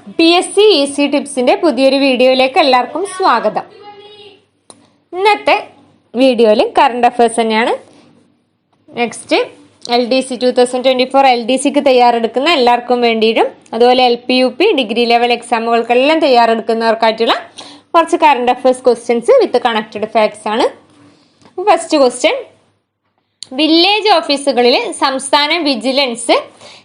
PSC easy ടിപ്സിന്റെ പുതിയൊരു വീഡിയോയിലേക്ക് എല്ലാവർക്കും സ്വാഗതം. ഇന്നത്തെ വീഡിയോയിൽ കറണ്ട് അഫയേഴ്സ് തന്നെയാണ്. നെക്സ്റ്റ് LDC 2024 LDCക്ക് തയ്യാറെടുക്കുന്ന എല്ലാവർക്കും വേണ്ടിയിട്ടും അതുപോലെ LP UP ഡിഗ്രി ലെവൽ എക്സാമുകൾക്കെല്ലാം തയ്യാറെടുക്കുന്നവർക്കായിട്ടുള്ള കുറച്ച് current affairs questions with connected facts ആണ്. ഫസ്റ്റ് ക്വസ്റ്റ്യൻ, വില്ലേജ് ഓഫീസുകളിൽ സംസ്ഥാന വിജിലൻസ്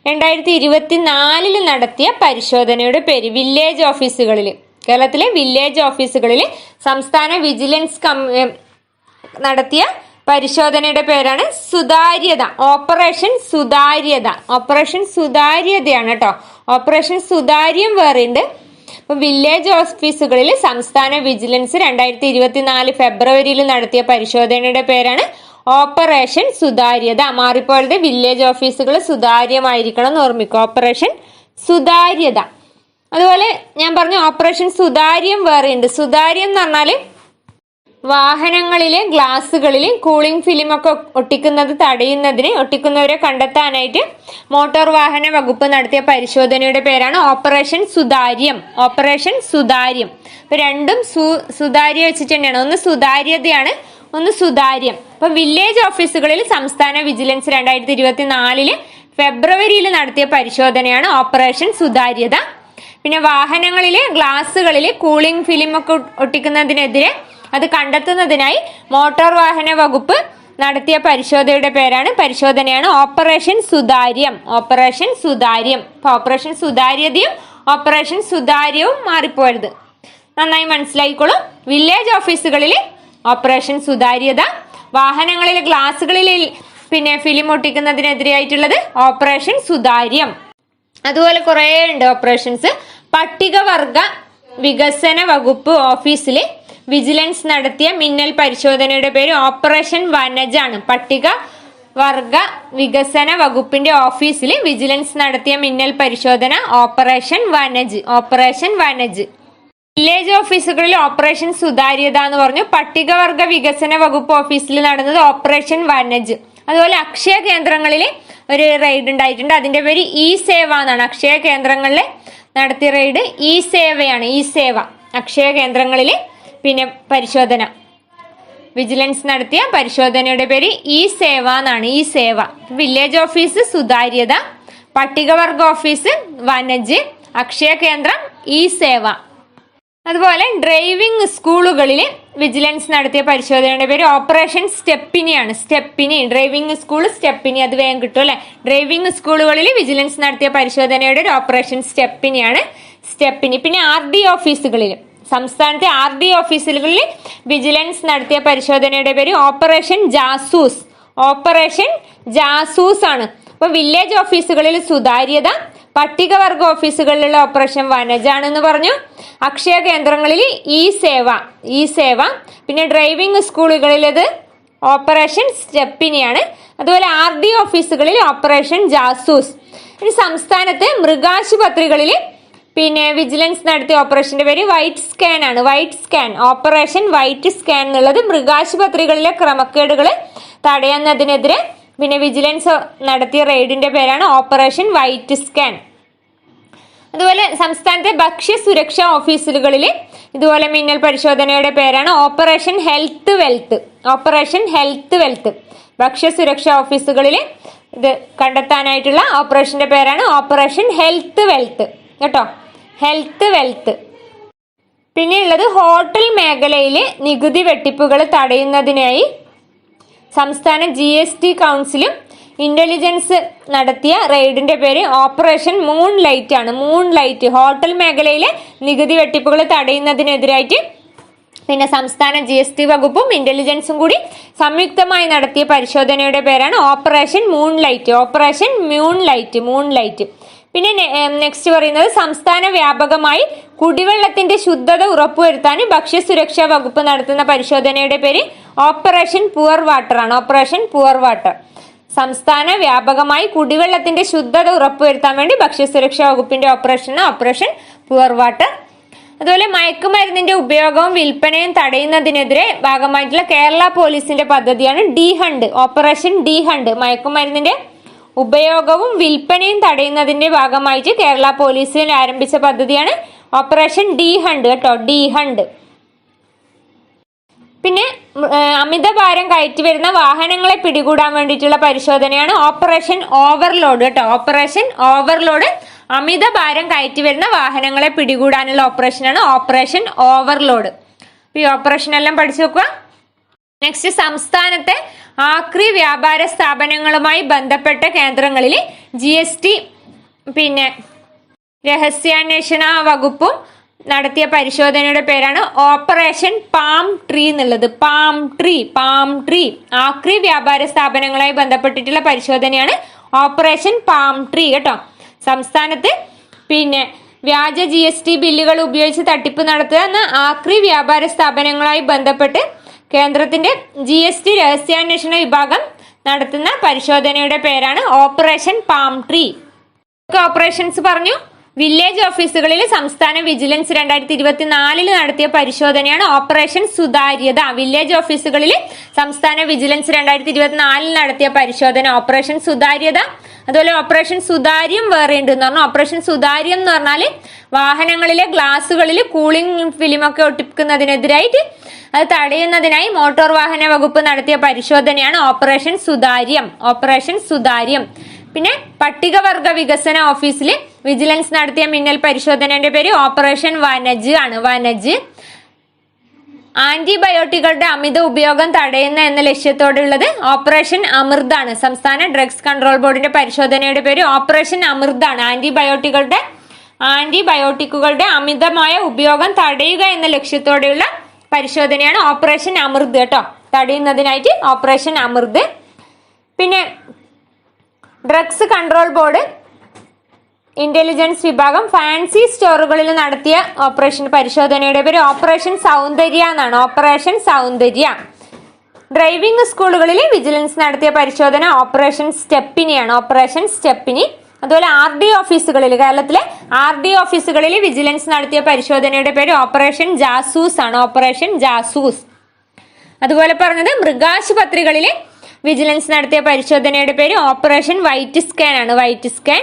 2024 നടത്തിയ പരിശോധനയുടെ പേര്. വില്ലേജ് ഓഫീസുകളിൽ, കേരളത്തിലെ വില്ലേജ് ഓഫീസുകളിൽ സംസ്ഥാന വിജിലൻസ് നടത്തിയ പരിശോധനയുടെ പേരാണ് സുതാര്യത. ഓപ്പറേഷൻ സുതാര്യത. ഓപ്പറേഷൻ സുതാര്യതയാണ് കേട്ടോ. ഓപ്പറേഷൻ സുതാര്യം വേറെയുണ്ട്. അപ്പൊ വില്ലേജ് ഓഫീസുകളിൽ സംസ്ഥാന വിജിലൻസ് 2024 ഫെബ്രുവരിയിൽ നടത്തിയ പരിശോധനയുടെ പേരാണ് ഓപ്പറേഷൻ സുതാര്യത. മാറിപ്പോയത് വില്ലേജ് ഓഫീസുകൾ സുതാര്യമായിരിക്കണം എന്ന് ഓർമ്മിക്കുക. ഓപ്പറേഷൻ സുതാര്യത. അതുപോലെ ഞാൻ പറഞ്ഞു ഓപ്പറേഷൻ സുതാര്യം വേറെയുണ്ട്. സുതാര്യം എന്ന് പറഞ്ഞാല് വാഹനങ്ങളിലെ ഗ്ലാസുകളിൽ കൂളിംഗ് ഫിലിമൊക്കെ ഒട്ടിക്കുന്നത് തടയുന്നതിന്, ഒട്ടിക്കുന്നവരെ കണ്ടെത്താനായിട്ട് മോട്ടോർ വാഹന വകുപ്പ് നടത്തിയ പരിശോധനയുടെ പേരാണ് ഓപ്പറേഷൻ സുതാര്യം. ഓപ്പറേഷൻ സുതാര്യം. ഇപ്പൊ രണ്ടും സുതാര്യം വെച്ചിട്ട് തന്നെയാണ്. ഒന്ന് സുതാര്യതയാണ്, ഒന്ന് സുതാര്യം. അപ്പൊ വില്ലേജ് ഓഫീസുകളിൽ സംസ്ഥാന വിജിലൻസ് 2024 ഫെബ്രുവരിയിൽ നടത്തിയ പരിശോധനയാണ് ഓപ്പറേഷൻ സുതാര്യത. പിന്നെ വാഹനങ്ങളിലെ ഗ്ലാസുകളിൽ കൂളിംഗ് ഫിലിം ഒക്കെ ഒട്ടിക്കുന്നതിനെതിരെ അത് കണ്ടെത്തുന്നതിനായി മോട്ടോർ വാഹന വകുപ്പ് നടത്തിയ പരിശോധനയാണ് ഓപ്പറേഷൻ സുതാര്യം. ഓപ്പറേഷൻ സുതാര്യം. ഓപ്പറേഷൻ സുതാര്യതയും ഓപ്പറേഷൻ സുതാര്യവും മാറിപ്പോരുത്. നന്നായി മനസ്സിലായിക്കോളൂ. വില്ലേജ് ഓഫീസുകളിൽ ഓപ്പറേഷൻ സുതാര്യത, വാഹനങ്ങളിലെ ഗ്ലാസുകളിൽ പിന്നെ ഫിലിം ഒട്ടിക്കുന്നതിനെതിരായിട്ടുള്ളത് ഓപ്പറേഷൻ സുതാര്യം. അതുപോലെ കുറെ ഉണ്ട് ഓപ്പറേഷൻസ്. പട്ടികവർഗ വികസന വകുപ്പ് ഓഫീസിൽ വിജിലൻസ് നടത്തിയ മിന്നൽ പരിശോധനയുടെ പേര് ഓപ്പറേഷൻ വനജ് ആണ്. പട്ടികവർഗ വികസന വകുപ്പിന്റെ ഓഫീസിൽ വിജിലൻസ് നടത്തിയ മിന്നൽ പരിശോധന operation Vanaj. Operation Vanaj. Village ഓഫീസുകളിൽ ഓപ്പറേഷൻ സുതാര്യത എന്ന് പറഞ്ഞു. പട്ടികവർഗ വികസന വകുപ്പ് ഓഫീസിൽ നടന്നത് ഓപ്പറേഷൻ വനജ്. അതുപോലെ അക്ഷയ കേന്ദ്രങ്ങളിൽ ഒരു റെയ്ഡ് ഉണ്ടായിട്ടുണ്ട്. അതിന്റെ പേര് ഇ സേവ എന്നാണ്. അക്ഷയ കേന്ദ്രങ്ങളിൽ നടത്തിയ റെയ്ഡ് ഇ സേവയാണ്. ഇ സേവ. അക്ഷയ കേന്ദ്രങ്ങളിൽ പിന്നെ പരിശോധന, വിജിലൻസ് നടത്തിയ പരിശോധനയുടെ പേര് ഇ സേവ എന്നാണ്. ഇ സേവ. വില്ലേജ് ഓഫീസ് സുതാര്യത, പട്ടികവർഗ ഓഫീസ് വനജ്, അക്ഷയ കേന്ദ്രം ഇ സേവ. അതുപോലെ ഡ്രൈവിംഗ് സ്കൂളുകളിൽ വിജിലൻസ് നടത്തിയ പരിശോധനയുടെ പേര് ഓപ്പറേഷൻ സ്റ്റെപ്പിനിയാണ്. സ്റ്റെപ്പിനി. Driving school stepney. അത് വേഗം കിട്ടും അല്ലെ. ഡ്രൈവിംഗ് സ്കൂളുകളിൽ വിജിലൻസ് നടത്തിയ പരിശോധനയുടെ ഒരു ഓപ്പറേഷൻ സ്റ്റെപ്പിനിയാണ്. സ്റ്റെപ്പിനി. പിന്നെ RD ഓഫീസുകളിൽ, സംസ്ഥാനത്തെ RD ഓഫീസുകളിൽ വിജിലൻസ് നടത്തിയ പരിശോധനയുടെ പേര് ഓപ്പറേഷൻ ജാസൂസ്. ഓപ്പറേഷൻ ജാസൂസ് ആണ്. അപ്പൊ വില്ലേജ് ഓഫീസുകളിൽ സുതാര്യത, പട്ടികവർഗ ഓഫീസുകളിലുള്ള ഓപ്പറേഷൻ വനജാണെന്ന് പറഞ്ഞു. അക്ഷയ കേന്ദ്രങ്ങളിൽ ഇ സേവ. ഇ സേവ. പിന്നെ ഡ്രൈവിംഗ് സ്കൂളുകളിലത് ഓപ്പറേഷൻ സ്റ്റെപ്പിനിയാണ്. അതുപോലെ RD ഓഫീസുകളിൽ ഓപ്പറേഷൻ ജാസൂസ്. ഇനി സംസ്ഥാനത്ത് മൃഗാശുപത്രികളിൽ പിന്നെ വിജിലൻസ് നടത്തിയ ഓപ്പറേഷന്റെ പേര് വൈറ്റ് സ്കാൻ ആണ്. White scan. Operation white scan എന്നുള്ളത് മൃഗാശുപത്രികളിലെ ക്രമക്കേടുകൾ തടയുന്നതിനെതിരെ പിന്നെ വിജിലൻസ് നടത്തിയ റെയ്ഡിന്റെ പേരാണ് ഓപ്പറേഷൻ വൈറ്റ് സ്കാൻ. അതുപോലെ സംസ്ഥാനത്തെ ഭക്ഷ്യ സുരക്ഷാ ഓഫീസുകളിൽ ഇതുപോലെ മിന്നൽ പരിശോധനയുടെ പേരാണ് operation health wealth. Operation health wealth. ഭക്ഷ്യ സുരക്ഷാ ഓഫീസുകളിൽ ഇത് കണ്ടെത്താനായിട്ടുള്ള ഓപ്പറേഷന്റെ പേരാണ് ഓപ്പറേഷൻ ഹെൽത്ത് വെൽത്ത് കേട്ടോ. Health wealth. പിന്നെ ഉള്ളത് ഹോട്ടൽ മേഖലയിലെ നികുതി വെട്ടിപ്പുകൾ തടയുന്നതിനായി സംസ്ഥാന GST കൗൺസിലും ഇന്റലിജൻസ് നടത്തിയ റെയ്ഡിന്റെ പേര് ഓപ്പറേഷൻ മൂൺ ലൈറ്റ് ആണ്. Moon light. ഹോട്ടൽ മേഖലയിലെ നികുതി വെട്ടിപ്പുകൾ തടയുന്നതിനെതിരായിട്ട് പിന്നെ സംസ്ഥാന GST വകുപ്പും ഇന്റലിജൻസും കൂടി സംയുക്തമായി നടത്തിയ പരിശോധനയുടെ പേരാണ് operation moon light. Operation moon light. Moon light. പിന്നെ നെക്സ്റ്റ് പറയുന്നത് സംസ്ഥാന വ്യാപകമായി കുടിവെള്ളത്തിന്റെ ശുദ്ധത ഉറപ്പുവരുത്താൻ ഭക്ഷ്യസുരക്ഷാ വകുപ്പ് നടത്തുന്ന പരിശോധനയുടെ പേര് ഓപ്പറേഷൻ പുവർ വാട്ടർ ആണ്. Operation poor water. സംസ്ഥാന വ്യാപകമായി കുടിവെള്ളത്തിന്റെ ശുദ്ധത ഉറപ്പുവരുത്താൻ വേണ്ടി ഭക്ഷ്യസുരക്ഷാ വകുപ്പിന്റെ ഓപ്പറേഷൻ പുവർ വാട്ടർ. അതുപോലെ മയക്കുമരുന്നിന്റെ ഉപയോഗവും വിൽപ്പനയും തടയുന്നതിനെതിരെ ഭാഗമായിട്ടുള്ള കേരള പോലീസിന്റെ പദ്ധതിയാണ് D hunt. Operation D hunt. മയക്കുമരുന്നിന്റെ ഉപയോഗവും വിൽപ്പനയും തടയുന്നതിന്റെ ഭാഗമായിട്ട് കേരള പോലീസിൽ ആരംഭിച്ച പദ്ധതിയാണ് ഓപ്പറേഷൻ ഡി ഹണ്ട് കേട്ടോ, ഡി ഹണ്ട്. പിന്നെ അമിതഭാരം കയറ്റി വരുന്ന വാഹനങ്ങളെ പിടികൂടാൻ വേണ്ടിയിട്ടുള്ള പരിശോധനയാണ് ഓപ്പറേഷൻ ഓവർലോഡ് കേട്ടോ, ഓപ്പറേഷൻ ഓവർലോഡ്. അമിതഭാരം കയറ്റി വരുന്ന വാഹനങ്ങളെ പിടികൂടാനുള്ള ഓപ്പറേഷനാണ് ഓപ്പറേഷൻ ഓവർലോഡ്. ഈ ഓപ്പറേഷൻ എല്ലാം പഠിച്ചു വെക്കുക. നെക്സ്റ്റ്, സംസ്ഥാനത്തെ ആക്രി വ്യാപാര സ്ഥാപനങ്ങളുമായി ബന്ധപ്പെട്ട കേന്ദ്രങ്ങളിൽ GST പിന്നെ രഹസ്യാന്വേഷണ വകുപ്പും നടത്തിയ പരിശോധനയുടെ പേരാണ് ഓപ്പറേഷൻ പാം ട്രീ എന്നുള്ളത്. Palm tree, palm tree. ആക്രി വ്യാപാര സ്ഥാപനങ്ങളുമായി ബന്ധപ്പെട്ടിട്ടുള്ള പരിശോധനയാണ് ഓപ്പറേഷൻ പാം ട്രീ കേട്ടോ. സംസ്ഥാനത്ത് പിന്നെ വ്യാജ GST ബില്ലുകൾ ഉപയോഗിച്ച് തട്ടിപ്പ് നടത്തുക എന്ന ആക്രി വ്യാപാര സ്ഥാപനങ്ങളുമായി ബന്ധപ്പെട്ട് കേന്ദ്രത്തിന്റെ GST രഹസ്യാന്വേഷണ വിഭാഗം നടത്തുന്ന പരിശോധനയുടെ പേരാണ് ഓപ്പറേഷൻ പാം ട്രീ. ഓപ്പറേഷൻസ് പറഞ്ഞു. വില്ലേജ് ഓഫീസുകളിൽ സംസ്ഥാന വിജിലൻസ് 2024 നടത്തിയ പരിശോധനയാണ് ഓപ്പറേഷൻ സുതാര്യത. വില്ലേജ് ഓഫീസുകളിൽ സംസ്ഥാന വിജിലൻസ് 2024 നടത്തിയ പരിശോധന ഓപ്പറേഷൻ സുതാര്യത. അതുപോലെ ഓപ്പറേഷൻ സുതാര്യം വേറെ ഉണ്ടെന്ന് പറഞ്ഞു. ഓപ്പറേഷൻ സുതാര്യം എന്ന് പറഞ്ഞാൽ വാഹനങ്ങളിലെ ഗ്ലാസുകളിൽ കൂളിംഗ് ഫിലിമൊക്കെ ഒട്ടിക്കുന്നതിനെതിരായിട്ട് അത് തടയുന്നതിനായി മോട്ടോർ വാഹന വകുപ്പ് നടത്തിയ പരിശോധനയാണ് ഓപ്പറേഷൻ സുതാര്യം, ഓപ്പറേഷൻ സുതാര്യം. പിന്നെ പട്ടികവർഗ വികസന ഓഫീസിൽ വിജിലൻസ് നടത്തിയ മിന്നൽ പരിശോധനയുടെ പേര് ഓപ്പറേഷൻ വനജ് ആണ്, വനജ്. ആന്റിബയോട്ടിക്കുകളുടെ അമിത ഉപയോഗം തടയുന്ന എന്ന ലക്ഷ്യത്തോടുള്ളത് ഓപ്പറേഷൻ അമൃതാണ്. സംസ്ഥാന ഡ്രഗ്സ് കൺട്രോൾ ബോർഡിന്റെ പരിശോധനയുടെ പേര് ഓപ്പറേഷൻ അമൃതാണ്. ആന്റിബയോട്ടിക്കുകളുടെ അമിതമായ ഉപയോഗം തടയുക എന്ന ലക്ഷ്യത്തോടെയുള്ള പരിശോധനയാണ് ഓപ്പറേഷൻ അമൃത് കേട്ടോ, തടയുന്നതിനായിട്ട് ഓപ്പറേഷൻ അമൃത്. പിന്നെ ഡ്രഗ്സ് കൺട്രോൾ ബോർഡ് ഇന്റലിജൻസ് വിഭാഗം ഫാൻസി സ്റ്റോറുകളിൽ നടത്തിയ ഓപ്പറേഷൻ പരിശോധനയുടെ പേര് ഓപ്പറേഷൻ സൗന്ദര്യ എന്നാണ്, ഓപ്പറേഷൻ സൗന്ദര്യ. ഡ്രൈവിംഗ് സ്കൂളുകളിൽ വിജിലൻസ് നടത്തിയ പരിശോധന ഓപ്പറേഷൻ സ്റ്റെപ്പിനിയാണ്, ഓപ്പറേഷൻ സ്റ്റെപ്പിനി. അതുപോലെ RD ഓഫീസുകളിൽ, കേരളത്തിലെ RD ഓഫീസുകളിൽ വിജിലൻസ് നടത്തിയ പരിശോധനയുടെ പേര് ഓപ്പറേഷൻ ജാസൂസ് ആണ്, ഓപ്പറേഷൻ ജാസൂസ്. അതുപോലെ പറഞ്ഞത് മൃഗാശുപത്രികളിൽ വിജിലൻസ് നടത്തിയ പരിശോധനയുടെ പേര് ഓപ്പറേഷൻ വൈറ്റ് സ്കാൻ ആണ്, വൈറ്റ് സ്കാൻ.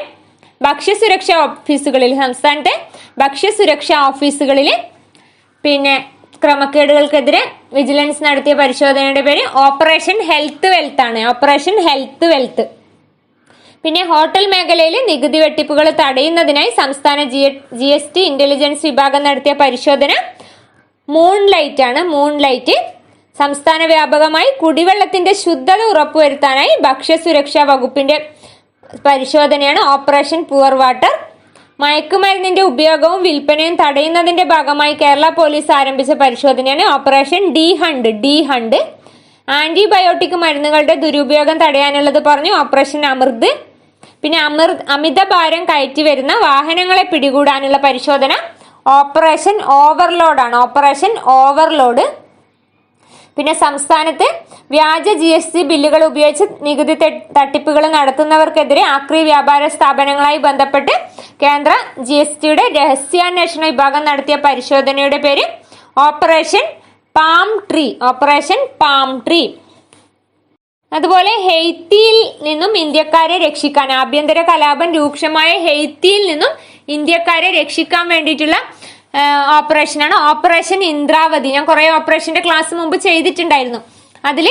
ഭക്ഷ്യസുരക്ഷാ ഓഫീസുകളിൽ, സംസ്ഥാനത്തെ ഭക്ഷ്യസുരക്ഷാ ഓഫീസുകളിൽ പിന്നെ ക്രമക്കേടുകൾക്കെതിരെ വിജിലൻസ് നടത്തിയ പരിശോധനയുടെ പേര് ഓപ്പറേഷൻ ഹെൽത്ത് വെൽത്ത് ആണ്, ഓപ്പറേഷൻ ഹെൽത്ത് വെൽത്ത്. പിന്നെ ഹോട്ടൽ മേഖലയിൽ നികുതി വെട്ടിപ്പുകൾ തടയുന്നതിനായി സംസ്ഥാന GST ഇന്റലിജൻസ് വിഭാഗം നടത്തിയ പരിശോധന മൂൺലൈറ്റ് ആണ്, മൂൺലൈറ്റ്. സംസ്ഥാന വ്യാപകമായി കുടിവെള്ളത്തിന്റെ ശുദ്ധത ഉറപ്പുവരുത്താനായി ഭക്ഷ്യസുരക്ഷാ വകുപ്പിന്റെ പരിശോധനയാണ് ഓപ്പറേഷൻ പുവർ വാട്ടർ. മയക്കുമരുന്നിന്റെ ഉപയോഗവും വിൽപ്പനയും തടയുന്നതിന്റെ ഭാഗമായി കേരള പോലീസ് ആരംഭിച്ച പരിശോധനയാണ് operation D hunt, D hunt. Antibiotic മരുന്നുകളുടെ ദുരുപയോഗം തടയാനുള്ളത് പറഞ്ഞു ഓപ്പറേഷൻ അമൃത്. പിന്നെ അമിതഭാരം കയറ്റി വരുന്ന വാഹനങ്ങളെ പിടികൂടാനുള്ള പരിശോധന ഓപ്പറേഷൻ ഓവർലോഡ് ആണ്, ഓപ്പറേഷൻ ഓവർലോഡ്. പിന്നെ സംസ്ഥാനത്ത് വ്യാജ GST ബില്ലുകൾ ഉപയോഗിച്ച് നികുതി തട്ടിപ്പുകൾ നടത്തുന്നവർക്കെതിരെ ആക്രി വ്യാപാര സ്ഥാപനങ്ങളായി ബന്ധപ്പെട്ട് കേന്ദ്ര GSTയുടെ രഹസ്യാന്വേഷണ വിഭാഗം നടത്തിയ പരിശോധനയുടെ പേര് operation palm tree, operation palm tree. അതുപോലെ ഹെയ്ത്തിയിൽ നിന്നും ഇന്ത്യക്കാരെ രക്ഷിക്കാൻ, ആഭ്യന്തര കലാപം രൂക്ഷമായ ഹെയ്ത്തിയിൽ നിന്നും ഇന്ത്യക്കാരെ രക്ഷിക്കാൻ വേണ്ടിയിട്ടുള്ള ഓപ്പറേഷനാണ് ഓപ്പറേഷൻ ഇന്ദ്രാവതി. ഞാൻ കുറെ ഓപ്പറേഷന്റെ ക്ലാസ് മുമ്പ് ചെയ്തിട്ടുണ്ടായിരുന്നു. അതിൽ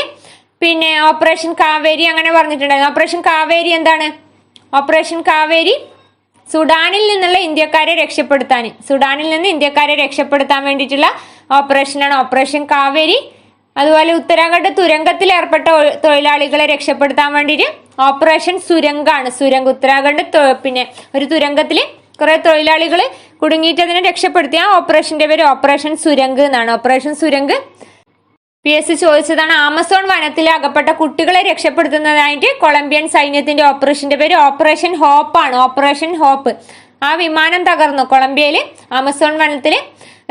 പിന്നെ ഓപ്പറേഷൻ കാവേരി അങ്ങനെ പറഞ്ഞിട്ടുണ്ടായിരുന്നു. ഓപ്പറേഷൻ കാവേരി എന്താണ്? ഓപ്പറേഷൻ കാവേരി സുഡാനിൽ നിന്നുള്ള ഇന്ത്യക്കാരെ രക്ഷപ്പെടുത്താൻ, സുഡാനിൽ നിന്ന് ഇന്ത്യക്കാരെ രക്ഷപ്പെടുത്താൻ വേണ്ടിയിട്ടുള്ള ഓപ്പറേഷനാണ് ഓപ്പറേഷൻ കാവേരി. അതുപോലെ ഉത്തരാഖണ്ഡ് തുരങ്കത്തിൽ ഏർപ്പെട്ട തൊഴിലാളികളെ രക്ഷപ്പെടുത്താൻ വേണ്ടിയിട്ട് ഓപ്പറേഷൻ സുരംഗാണ്, സുരംഗ്. ഉത്തരാഖണ്ഡ് പിന്നെ ഒരു തുരങ്കത്തിൽ കുറെ തൊഴിലാളികൾ കുടുങ്ങിയിട്ട് അതിനെ രക്ഷപ്പെടുത്തിയ ഓപ്പറേഷന്റെ പേര് ഓപ്പറേഷൻ സുരംഗ് എന്നാണ്, ഓപ്പറേഷൻ സുരംഗ്. PS ചോദിച്ചതാണ്. ആമസോൺ വനത്തിൽ അകപ്പെട്ട കുട്ടികളെ രക്ഷപ്പെടുത്തുന്നതായിട്ട് കൊളംബിയൻ സൈന്യത്തിന്റെ ഓപ്പറേഷന്റെ പേര് ഓപ്പറേഷൻ ഹോപ്പ് ആണ്, ഓപ്പറേഷൻ ഹോപ്പ്. ആ വിമാനം തകർന്നു. കൊളംബിയയില് ആമസോൺ വനത്തില്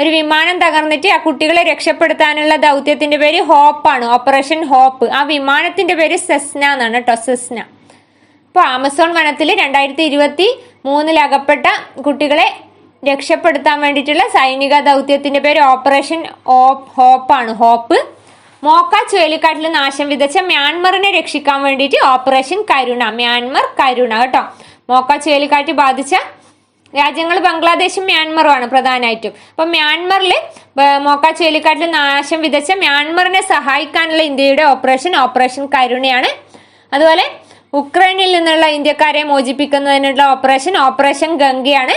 ഒരു വിമാനം തകർന്നിട്ട് ആ കുട്ടികളെ രക്ഷപ്പെടുത്താനുള്ള ദൗത്യത്തിന്റെ പേര് ഹോപ്പാണ്, ഓപ്പറേഷൻ ഹോപ്പ്. ആ വിമാനത്തിന്റെ പേര് സെസ്ന എന്നാണ് കേട്ടോ, സെസ്ന. അപ്പൊ ആമസോൺ വനത്തിൽ 2023 അകപ്പെട്ട കുട്ടികളെ രക്ഷപ്പെടുത്താൻ വേണ്ടിയിട്ടുള്ള സൈനിക ദൗത്യത്തിന്റെ പേര് ഓപ്പറേഷൻ ഹോപ്പാണ്, ഹോപ്പ്. മോക്ക ചുഴലിക്കാറ്റിൽ നാശം വിതച്ച മ്യാൻമറിനെ രക്ഷിക്കാൻ വേണ്ടിയിട്ട് ഓപ്പറേഷൻ കരുണ. മ്യാൻമർ കരുണ കേട്ടോ. മോക്ക ചുഴലിക്കാറ്റ് ബാധിച്ച രാജ്യങ്ങൾ ബംഗ്ലാദേശും മ്യാൻമറുമാണ് പ്രധാനമായിട്ടും. അപ്പൊ മ്യാൻമറിൽ മോക്ക ചുഴലിക്കാറ്റിൽ നാശം വിതച്ച മ്യാൻമറിനെ സഹായിക്കാനുള്ള ഇന്ത്യയുടെ ഓപ്പറേഷൻ കരുണയാണ്. അതുപോലെ ഉക്രൈനിൽ നിന്നുള്ള ഇന്ത്യക്കാരെ മോചിപ്പിക്കുന്നതിനുള്ള ഓപ്പറേഷൻ ഗംഗയാണ്.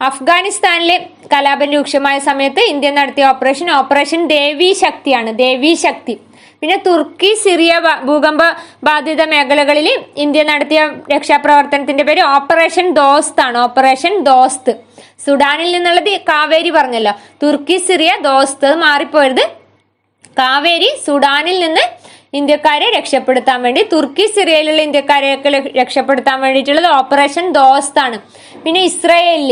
അഫ്ഗാനിസ്ഥാനിലെ കലാപം രൂക്ഷമായ സമയത്ത് ഇന്ത്യ നടത്തിയ ഓപ്പറേഷൻ ദേവി ശക്തിയാണ്. ദേവി ശക്തി. പിന്നെ തുർക്കി സിറിയ ഭൂകമ്പ ബാധിത മേഖലകളിൽ ഇന്ത്യ നടത്തിയ രക്ഷാപ്രവർത്തനത്തിന്റെ പേര് ഓപ്പറേഷൻ ദോസ്ത് ആണ്. ഓപ്പറേഷൻ ദോസ്ത്. സുഡാനിൽ നിന്നുള്ളത് കാവേരി പറഞ്ഞല്ലോ. തുർക്കി സിറിയ ദോസ്ത് മാറിപ്പോയത്. കാവേരി സുഡാനിൽ നിന്ന് ഇന്ത്യക്കാരെ രക്ഷപ്പെടുത്താൻ വേണ്ടി, തുർക്കി സിറിയയിലുള്ള ഇന്ത്യക്കാരെയൊക്കെ രക്ഷപ്പെടുത്താൻ വേണ്ടിയിട്ടുള്ളത് ഓപ്പറേഷൻ ദോസ്ത് ആണ്. പിന്നെ ഇസ്രായേൽ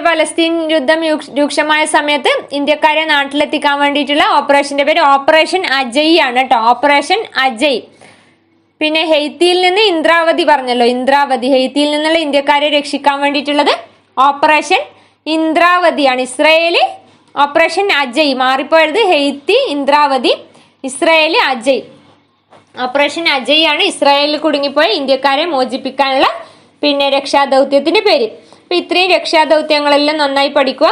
പലസ്തീൻ യുദ്ധം രൂക്ഷമായ സമയത്ത് ഇന്ത്യക്കാരെ നാട്ടിലെത്തിക്കാൻ വേണ്ടിയിട്ടുള്ള ഓപ്പറേഷന്റെ പേര് ഓപ്പറേഷൻ അജയ് ആണ് കേട്ടോ. ഓപ്പറേഷൻ അജയ്. പിന്നെ ഹെയ്ത്തിയിൽ നിന്ന് ഇന്ദ്രാവതി പറഞ്ഞല്ലോ. ഇന്ദ്രാവതി. ഹെയ്ത്തിയിൽ നിന്നുള്ള ഇന്ത്യക്കാരെ രക്ഷിക്കാൻ വേണ്ടിയിട്ടുള്ളത് ഓപ്പറേഷൻ ഇന്ദ്രാവതിയാണ്. ഇസ്രായേല് ഓപ്പറേഷൻ അജയ് മാറിപ്പോയത്. Haiti Indravati, Israel Ajay. Operation Ajay ആണ് ഇസ്രായേലിൽ കുടുങ്ങിപ്പോയ ഇന്ത്യക്കാരെ മോചിപ്പിക്കാനുള്ള രക്ഷാദൗത്യത്തിന്റെ പേര്. അപ്പൊ ഇത്രയും രക്ഷാദൗത്യങ്ങളെല്ലാം നന്നായി പഠിക്കുക.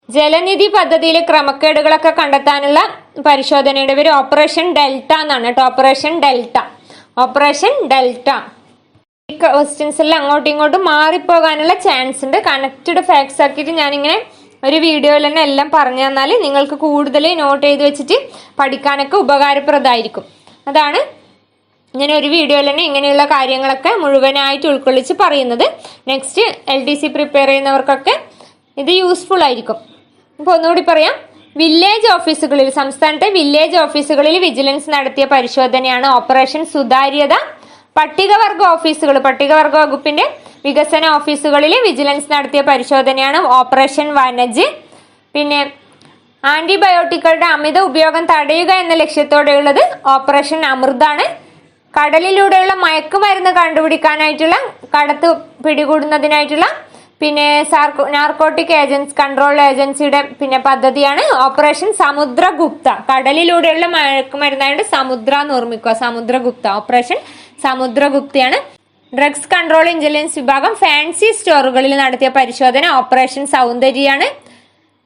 ജലനിധി പദ്ധതിയിലെ ക്രമക്കേടുകളൊക്കെ കണ്ടെത്താനുള്ള പരിശോധനയുടെ പേര് ഓപ്പറേഷൻ ഡെൽറ്റ എന്നാണ് കേട്ടോ. Operation delta. ഈ ക്വസ്റ്റ്യൻസ് എല്ലാം അങ്ങോട്ടും ഇങ്ങോട്ടും മാറിപ്പോകാനുള്ള ചാൻസ് ഉണ്ട്. കണക്റ്റഡ് ഫാക്ട്സ് ആക്കിയിട്ട് ഞാനിങ്ങനെ ഒരു വീഡിയോയിൽ തന്നെ എല്ലാം പറഞ്ഞു തന്നാൽ നിങ്ങൾക്ക് കൂടുതൽ നോട്ട് ചെയ്ത് വെച്ചിട്ട് പഠിക്കാനൊക്കെ ഉപകാരപ്രദമായിരിക്കും. അതാണ് ഇങ്ങനെ ഒരു വീഡിയോയിൽ തന്നെ ഇങ്ങനെയുള്ള കാര്യങ്ങളൊക്കെ മുഴുവനായിട്ട് ഉൾക്കൊള്ളിച്ച് പറയുന്നത്. നെക്സ്റ്റ് LDC പ്രിപ്പയർ ചെയ്യുന്നവർക്കൊക്കെ ഇത് യൂസ്ഫുൾ ആയിരിക്കും. അപ്പോൾ ഒന്നുകൂടി പറയാം. വില്ലേജ് ഓഫീസുകളിൽ, സംസ്ഥാനത്തെ വില്ലേജ് ഓഫീസുകളിൽ വിജിലൻസ് നടത്തിയ പരിശോധനയാണ് ഓപ്പറേഷൻ സുതാര്യത. പട്ടികവർഗ വകുപ്പിന്റെ വികസന ഓഫീസുകളിൽ വിജിലൻസ് നടത്തിയ പരിശോധനയാണ് ഓപ്പറേഷൻ വനജ്. പിന്നെ ആന്റിബയോട്ടിക്കുകളുടെ അമിത ഉപയോഗം തടയുക എന്ന ലക്ഷ്യത്തോടെയുള്ളത് ഓപ്പറേഷൻ അമൃതാണ്. കടലിലൂടെയുള്ള മയക്കുമരുന്ന് കണ്ടുപിടിക്കാനായിട്ടുള്ള, കടത്ത് പിടികൂടുന്നതിനായിട്ടുള്ള നാർക്കോട്ടിക് കൺട്രോൾ ഏജൻസിയുടെ പദ്ധതിയാണ് ഓപ്പറേഷൻ സമുദ്രഗുപ്ത. കടലിലൂടെയുള്ള മയക്കുമരുന്നായിട്ട് സമുദ്ര എന്ന് ഓർമ്മിക്കുക. സമുദ്രഗുപ്ത. ഓപ്പറേഷൻ സമുദ്രഗുപ്തയാണ്. ഡ്രഗ്സ് കൺട്രോൾ ഇന്റലിജൻസ് വിഭാഗം ഫാൻസി സ്റ്റോറുകളിൽ നടത്തിയ പരിശോധന ഓപ്പറേഷൻ സൗന്ദര്യയാണ്.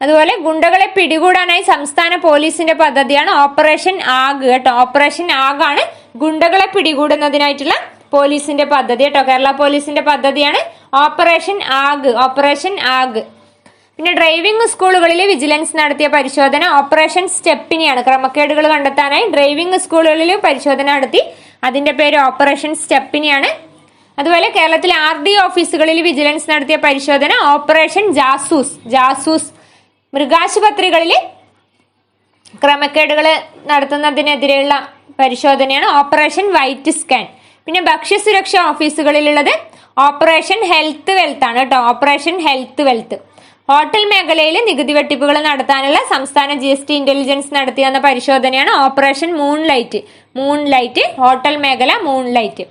അതുപോലെ ഗുണ്ടകളെ പിടികൂടാനായി സംസ്ഥാന പോലീസിന്റെ പദ്ധതിയാണ് ഓപ്പറേഷൻ ആഗ് കേട്ടോ. ഓപ്പറേഷൻ ആഗ് ആണ് ഗുണ്ടകളെ പിടികൂടുന്നതിനായിട്ടുള്ള പോലീസിന്റെ പദ്ധതി കേട്ടോ. കേരള പോലീസിന്റെ പദ്ധതിയാണ് ഓപ്പറേഷൻ ആഗ്. പിന്നെ ഡ്രൈവിംഗ് സ്കൂളുകളിൽ വിജിലൻസ് നടത്തിയ പരിശോധന ഓപ്പറേഷൻ സ്റ്റെപ്പിനിയാണ്. ക്രമക്കേടുകൾ കണ്ടെത്താനായി ഡ്രൈവിംഗ് സ്കൂളുകളിൽ പരിശോധന നടത്തി. അതിന്റെ പേര് ഓപ്പറേഷൻ സ്റ്റെപ്പിനിയാണ്. അതുപോലെ കേരളത്തിലെ RD ഓഫീസുകളിൽ വിജിലൻസ് നടത്തിയ പരിശോധന ഓപ്പറേഷൻ ജാസൂസ്. മൃഗാശുപത്രികളിൽ ക്രമക്കേടുകൾ നടത്തുന്നതിനെതിരെയുള്ള പരിശോധനയാണ് ഓപ്പറേഷൻ വൈറ്റ് സ്കാൻ. പിന്നെ ഭക്ഷ്യസുരക്ഷാ ഓഫീസുകളിലുള്ളത് ഓപ്പറേഷൻ ഹെൽത്ത് വെൽത്ത് ആണ് കേട്ടോ. Operation health wealth. ഹോട്ടൽ മേഖലയിൽ നികുതി വെട്ടിപ്പുകൾ നടത്താനുള്ള സംസ്ഥാന GST ഇന്റലിജൻസ് നടത്തിയ പരിശോധനയാണ് ഓപ്പറേഷൻ മൂൺലൈറ്റ്. ഹോട്ടൽ മേഖല മൂൺലൈറ്റ്.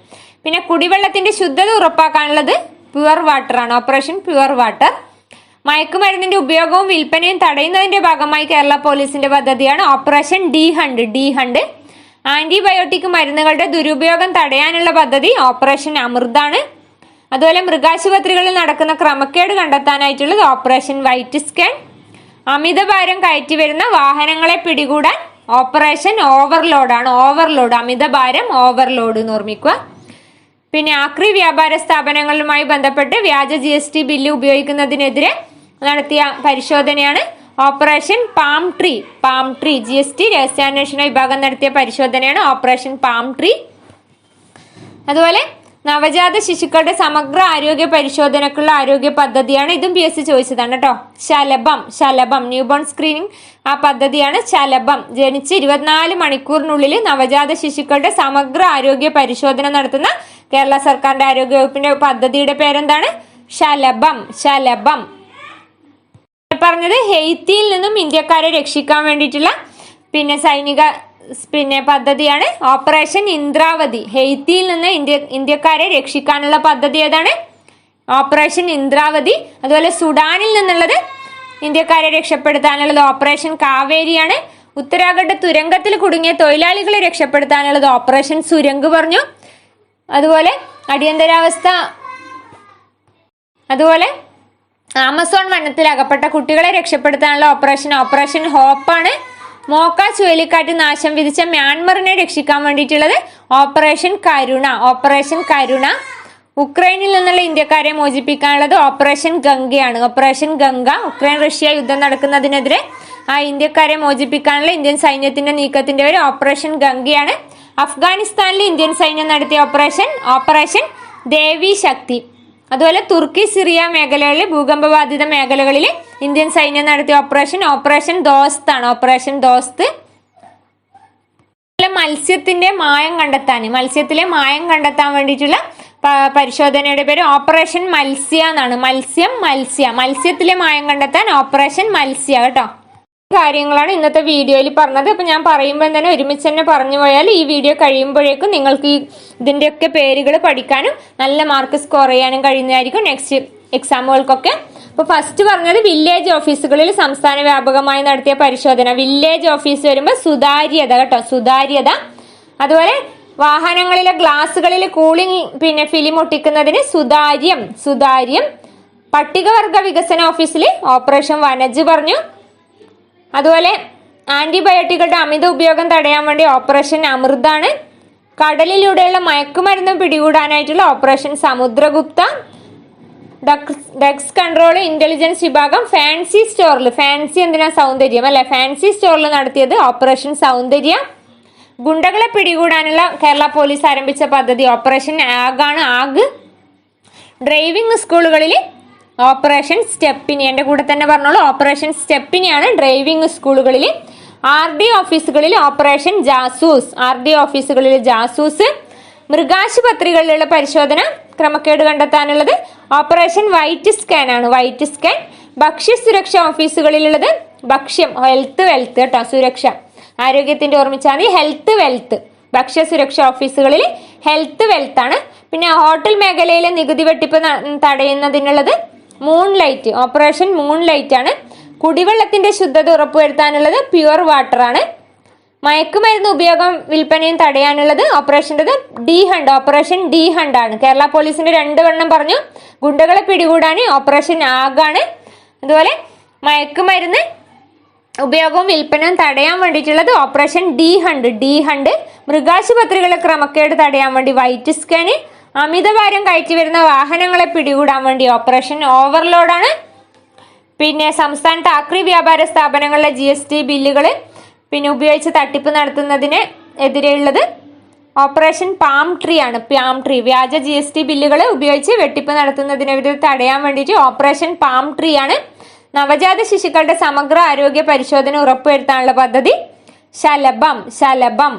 പിന്നെ കുടിവെള്ളത്തിന്റെ ശുദ്ധത ഉറപ്പാക്കാനുള്ളത് പ്യുവർ വാട്ടർ ആണ്. Operation pure water. മയക്കുമരുന്നിന്റെ ഉപയോഗവും വിൽപ്പനയും തടയുന്നതിന്റെ ഭാഗമായി കേരള പോലീസിന്റെ പദ്ധതിയാണ് ഓപ്പറേഷൻ ഡി ഹണ്ട്. ആന്റിബയോട്ടിക് മരുന്നുകളുടെ ദുരുപയോഗം തടയാനുള്ള പദ്ധതി ഓപ്പറേഷൻ അമൃതാണ്. അതുപോലെ മൃഗാശുപത്രികളിൽ നടക്കുന്ന ക്രമക്കേട് കണ്ടെത്താനായിട്ടുള്ളത് ഓപ്പറേഷൻ വൈറ്റ് സ്കാൻ. അമിതഭാരം കയറ്റി വരുന്ന വാഹനങ്ങളെ പിടികൂടാൻ ഓപ്പറേഷൻ ഓവർലോഡ് ആണ്. അമിതഭാരം ഓവർലോഡ് എന്ന് ഓർമ്മിക്കുക. പിന്നെ ആക്രി വ്യാപാര സ്ഥാപനങ്ങളുമായി ബന്ധപ്പെട്ട് വ്യാജ GST ബില്ല് ഉപയോഗിക്കുന്നതിനെതിരെ നടത്തിയ പരിശോധനയാണ് ഓപ്പറേഷൻ പാം ട്രീ. GST രഹസ്യാന്വേഷണ വിഭാഗം നടത്തിയ പരിശോധനയാണ് ഓപ്പറേഷൻ പാം ട്രീ. അതുപോലെ നവജാത ശിശുക്കളുടെ സമഗ്ര ആരോഗ്യ പരിശോധനക്കുള്ള ആരോഗ്യ പദ്ധതിയാണ്. ഇതും PSC ചോദിച്ചതാണ് കേട്ടോ. ശലഭം ന്യൂബോൺ സ്ക്രീനിങ് ആ പദ്ധതിയാണ് ശലഭം. ജനിച്ച് 24 മണിക്കൂറിനുള്ളിൽ നവജാത ശിശുക്കളുടെ സമഗ്ര ആരോഗ്യ പരിശോധന നടത്തുന്ന കേരള സർക്കാരിന്റെ ആരോഗ്യ വകുപ്പിന്റെ പദ്ധതിയുടെ പേരെന്താണ്? ശലഭം. പറഞ്ഞത് ഹെയ്ത്തിയിൽ നിന്നും ഇന്ത്യക്കാരെ രക്ഷിക്കാൻ വേണ്ടിയിട്ടുള്ള സൈനിക പദ്ധതിയാണ് ഓപ്പറേഷൻ ഇന്ദ്രാവതി. ഹെയ്ത്തിയിൽ നിന്ന് ഇന്ത്യക്കാരെ രക്ഷിക്കാനുള്ള പദ്ധതി ഏതാണ്? ഓപ്പറേഷൻ ഇന്ദ്രാവതി. അതുപോലെ സുഡാനിൽ നിന്നുള്ളത് ഇന്ത്യക്കാരെ രക്ഷപ്പെടുത്താനുള്ളത് ഓപ്പറേഷൻ കാവേരിയാണ്. ഉത്തരാഖണ്ഡ് തുരങ്കത്തിൽ കുടുങ്ങിയ തൊഴിലാളികളെ രക്ഷപ്പെടുത്താനുള്ളത് ഓപ്പറേഷൻ സുരംഗ് പറഞ്ഞു. അതുപോലെ അടിയന്തരാവസ്ഥ, അതുപോലെ ആമസോൺ വനത്തിൽ അകപ്പെട്ട കുട്ടികളെ രക്ഷപ്പെടുത്താനുള്ള ഓപ്പറേഷൻ ഹോപ്പാണ്. മോക്ക ചുഴലിക്കാറ്റ് നാശം വിധിച്ച മ്യാൻമറിനെ രക്ഷിക്കാൻ വേണ്ടിയിട്ടുള്ളത് ഓപ്പറേഷൻ കരുണ. ഉക്രൈനിൽ നിന്നുള്ള ഇന്ത്യക്കാരെ മോചിപ്പിക്കാനുള്ളത് ഓപ്പറേഷൻ ഗംഗയാണ്. ഓപ്പറേഷൻ ഗംഗ. ഉക്രൈൻ റഷ്യ യുദ്ധം നടക്കുന്നതിനെതിരെ ആ ഇന്ത്യക്കാരെ മോചിപ്പിക്കാനുള്ള ഇന്ത്യൻ സൈന്യത്തിന്റെ നീക്കത്തിന്റെ പേര് ഓപ്പറേഷൻ ഗംഗയാണ്. അഫ്ഗാനിസ്ഥാനിൽ ഇന്ത്യൻ സൈന്യം നടത്തിയ ഓപ്പറേഷൻ ദേവി ശക്തി. അതുപോലെ തുർക്കി സിറിയ മേഖലകളിൽ ഭൂകമ്പബാധിത മേഖലകളിൽ ഇന്ത്യൻ സൈന്യം നടത്തിയ ഓപ്പറേഷൻ ദോസ്ത് ആണ്. ഓപ്പറേഷൻ ദോസ്ത്. മത്സ്യത്തിലെ മായം കണ്ടെത്താൻ വേണ്ടിയിട്ടുള്ള പരിശോധനയുടെ പേര് ഓപ്പറേഷൻ മത്സ്യ എന്നാണ്. മത്സ്യത്തിലെ മായം കണ്ടെത്താൻ ഓപ്പറേഷൻ മത്സ്യ കേട്ടോ. കാര്യങ്ങളാണ് ഇന്നത്തെ വീഡിയോയിൽ പറഞ്ഞത്. അപ്പൊ ഞാൻ പറയുമ്പോൾ തന്നെ ഒരുമിച്ച് തന്നെ പറഞ്ഞു പോയാൽ ഈ വീഡിയോ കഴിയുമ്പോഴേക്കും നിങ്ങൾക്ക് ഇതിന്റെയൊക്കെ പേരുകൾ പഠിക്കാനും നല്ല മാർക്ക് സ്കോർ ചെയ്യാനും കഴിയുന്നതായിരിക്കും നെക്സ്റ്റ് എക്സാമുകൾക്കൊക്കെ. അപ്പൊ ഫസ്റ്റ് പറഞ്ഞത് വില്ലേജ് ഓഫീസുകളിൽ സംസ്ഥാന വ്യാപകമായി നടത്തിയ പരിശോധന. വില്ലേജ് ഓഫീസ് വരുമ്പോൾ സുതാര്യത കേട്ടോ, സുതാര്യത. അതുപോലെ വാഹനങ്ങളിലെ ഗ്ലാസുകളിൽ കൂളിംഗ് ഫിലിം ഒട്ടിക്കുന്നതിന് സുതാര്യം. പട്ടികവർഗ വികസന ഓഫീസിൽ ഓപ്പറേഷൻ വനജ് പറഞ്ഞു. അതുപോലെ ആന്റിബയോട്ടിക്കുകളുടെ അമിത ഉപയോഗം തടയാൻ വേണ്ടി ഓപ്പറേഷൻ അമൃതാണ്. കടലിലൂടെയുള്ള മയക്കുമരുന്ന് പിടികൂടാനായിട്ടുള്ള operation Samudragupta. Drugs control intelligence വിഭാഗം ഫാൻസി എന്തിനാ സൗന്ദര്യം അല്ലെ, ഫാൻസി സ്റ്റോറിൽ നടത്തിയത് ഓപ്പറേഷൻ സൗന്ദര്യ. ഗുണ്ടകളെ പിടികൂടാനുള്ള കേരള പോലീസ് ആരംഭിച്ച പദ്ധതി ഓപ്പറേഷൻ ആഗ്. ഡ്രൈവിംഗ് സ്കൂളുകളിൽ ഓപ്പറേഷൻ സ്റ്റെപ്പിനി. എന്റെ കൂടെ തന്നെ പറഞ്ഞോളൂ, ഓപ്പറേഷൻ സ്റ്റെപ്പിനിയാണ് ഡ്രൈവിംഗ് സ്കൂളുകളിൽ. RD ഓഫീസുകളിൽ ഓപ്പറേഷൻ ജാസൂസ്. മൃഗാശുപത്രികളിലുള്ള പരിശോധന ക്രമക്കേട് കണ്ടെത്താനുള്ളത് ഓപ്പറേഷൻ വൈറ്റ് സ്കാൻ ആണ്. ഭക്ഷ്യസുരക്ഷാ ഓഫീസുകളിലുള്ളത് ഹെൽത്ത് കേട്ടോ, സുരക്ഷ ആരോഗ്യത്തിന്റെ ഓർമ്മിച്ചാൽ മതി. ഹെൽത്ത് ഭക്ഷ്യസുരക്ഷാ ഓഫീസുകളിൽ ഹെൽത്ത് ആണ്. പിന്നെ ഹോട്ടൽ മേഖലയിലെ നികുതി വെട്ടിപ്പ് തടയുന്നതിനുള്ളത് ഓപ്പറേഷൻ മൂൺലൈറ്റ് ആണ്. കുടിവെള്ളത്തിന്റെ ശുദ്ധത ഉറപ്പുവരുത്താനുള്ളത് പ്യുവർ വാട്ടർ ആണ്. മയക്കുമരുന്ന് ഉപയോഗം വിൽപ്പനയും തടയാനുള്ളത് ഓപ്പറേഷൻ ഡി ഹണ്ട് ആണ്. കേരള പോലീസിന്റെ 2 പറഞ്ഞു. ഗുണ്ടകളെ പിടികൂടാൻ ഓപ്പറേഷൻ ആഗാണ്. അതുപോലെ മയക്കുമരുന്ന് ഉപയോഗവും വിൽപ്പനയും തടയാൻ വേണ്ടിയിട്ടുള്ളത് ഓപ്പറേഷൻ ഡി ഹണ്ട്. മൃഗാശുപത്രികളെ ക്രമക്കേട് തടയാൻ വേണ്ടി വൈറ്റ് സ്കാൻ. അമിതഭാരം കയറ്റി വരുന്ന വാഹനങ്ങളെ പിടികൂടാൻ വേണ്ടി ഓപ്പറേഷൻ ഓവർലോഡാണ്. പിന്നെ സംസ്ഥാനത്ത് ആക്രി വ്യാപാര സ്ഥാപനങ്ങളിലെ GST ബില്ലുകൾ ഉപയോഗിച്ച് തട്ടിപ്പ് നടത്തുന്നതിന് എതിരെയുള്ളത് ഓപ്പറേഷൻ പാം ട്രീ ആണ്. വ്യാജ GST ബില്ലുകൾ ഉപയോഗിച്ച് വെട്ടിപ്പ് നടത്തുന്നതിനെതിരെ തടയാൻ വേണ്ടിയിട്ട് ഓപ്പറേഷൻ പാം ട്രീ ആണ്. നവജാത ശിശുക്കളുടെ സമഗ്ര ആരോഗ്യ പരിശോധന ഉറപ്പുവരുത്താനുള്ള പദ്ധതി ശലഭം.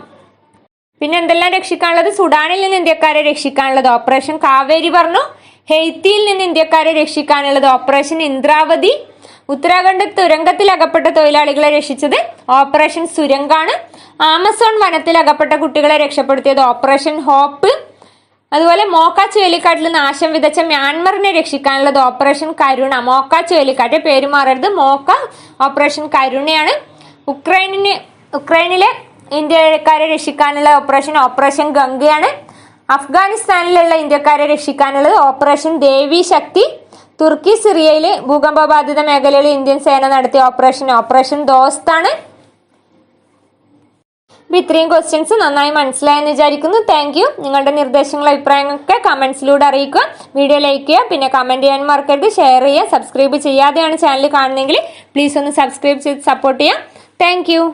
പിന്നെ എന്തെല്ലാം രക്ഷിക്കാനുള്ളത്? സുഡാനിൽ നിന്ന് ഇന്ത്യക്കാരെ രക്ഷിക്കാനുള്ളത് ഓപ്പറേഷൻ കാവേരി പറഞ്ഞു. ഹെയ്ത്തിയിൽ നിന്ന് ഇന്ത്യക്കാരെ രക്ഷിക്കാനുള്ളത് ഓപ്പറേഷൻ ഇന്ദ്രാവതി. ഉത്തരാഖണ്ഡ് തുരങ്കത്തിൽ അകപ്പെട്ട തൊഴിലാളികളെ രക്ഷിച്ചത് ഓപ്പറേഷൻ സുരംഗാണ്. ആമസോൺ വനത്തിൽ അകപ്പെട്ട കുട്ടികളെ രക്ഷപ്പെടുത്തിയത് ഓപ്പറേഷൻ ഹോപ്പ്. അതുപോലെ മോക്ക ചുഴലിക്കാറ്റിൽ നാശം വിതച്ച മ്യാൻമറിനെ രക്ഷിക്കാനുള്ളത് ഓപ്പറേഷൻ കരുണ. മോക്ക ചുഴലിക്കാറ്റ് പേര് മാറരുത്, മോക്ക ഓപ്പറേഷൻ കരുണയാണ്. ഉക്രൈനിലെ ഇന്ത്യക്കാരെ രക്ഷിക്കാനുള്ള ഓപ്പറേഷൻ ഗംഗയാണ്. അഫ്ഗാനിസ്ഥാനിലുള്ള ഇന്ത്യക്കാരെ രക്ഷിക്കാനുള്ളത് ഓപ്പറേഷൻ ദേവി ശക്തി. തുർക്കി സിറിയയിലെ ഭൂകമ്പബാധിത മേഖലയിൽ ഇന്ത്യൻ സേന നടത്തിയ ഓപ്പറേഷൻ ദോസ്താണ്. ഇത്രയും ക്വസ്റ്റ്യൻസ് നന്നായി മനസ്സിലായെന്ന് വിചാരിക്കുന്നു. Thank you. നിങ്ങളുടെ നിർദ്ദേശങ്ങളും അഭിപ്രായങ്ങളൊക്കെ കമന്റ്സിലൂടെ അറിയിക്കുക. വീഡിയോ ലൈക്ക് ചെയ്യുക, പിന്നെ കമന്റ് ചെയ്യാൻ മറക്കരുത്, ഷെയർ ചെയ്യുക. സബ്സ്ക്രൈബ് ചെയ്യാതെയാണ് ചാനൽ കാണുന്നതെങ്കിൽ പ്ലീസ് ഒന്ന് സബ്സ്ക്രൈബ് ചെയ്ത് സപ്പോർട്ട് ചെയ്യാം. Thank you.